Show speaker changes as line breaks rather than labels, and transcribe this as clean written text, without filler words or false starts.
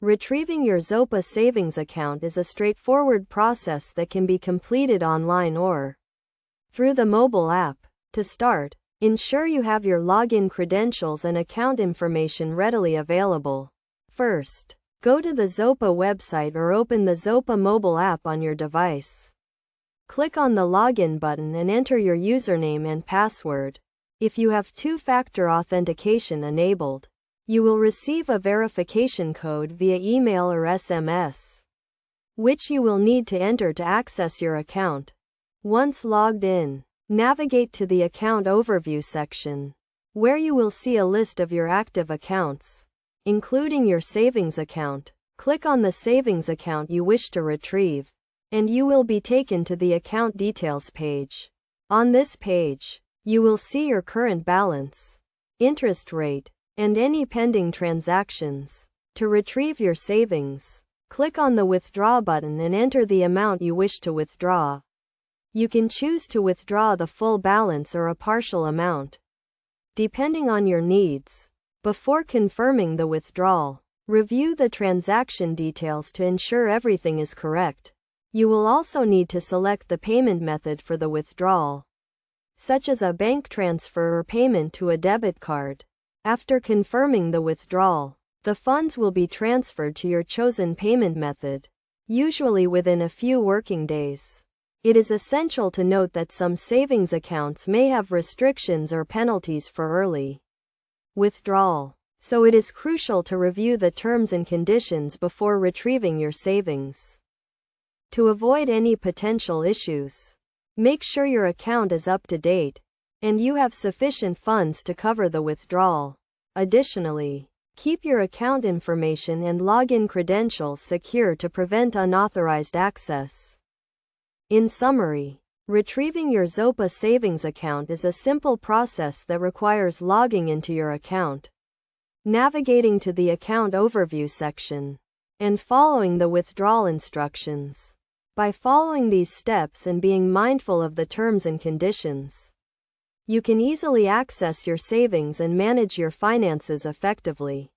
Retrieving your Zopa savings account is a straightforward process that can be completed online or through the mobile app. To start, ensure you have your login credentials and account information readily available. First, go to the Zopa website or open the Zopa mobile app on your device. Click on the Login button and enter your username and password. If you have two-factor authentication enabled, you will receive a verification code via email or SMS, which you will need to enter to access your account. Once logged in, navigate to the Account Overview section, where you will see a list of your active accounts, including your savings account. Click on the savings account you wish to retrieve, and you will be taken to the Account Details page. On this page, you will see your current balance, interest rate, and any pending transactions. To retrieve your savings, click on the Withdraw button and enter the amount you wish to withdraw. You can choose to withdraw the full balance or a partial amount, depending on your needs. Before confirming the withdrawal, review the transaction details to ensure everything is correct. You will also need to select the payment method for the withdrawal, such as a bank transfer or payment to a debit card. After confirming the withdrawal, the funds will be transferred to your chosen payment method, usually within a few working days. It is essential to note that some savings accounts may have restrictions or penalties for early withdrawal, so it is crucial to review the terms and conditions before retrieving your savings. To avoid any potential issues, make sure your account is up to date and you have sufficient funds to cover the withdrawal. Additionally, keep your account information and login credentials secure to prevent unauthorized access. In summary, retrieving your Zopa savings account is a simple process that requires logging into your account, navigating to the Account Overview section, and following the withdrawal instructions. By following these steps and being mindful of the terms and conditions, you can easily access your savings and manage your finances effectively.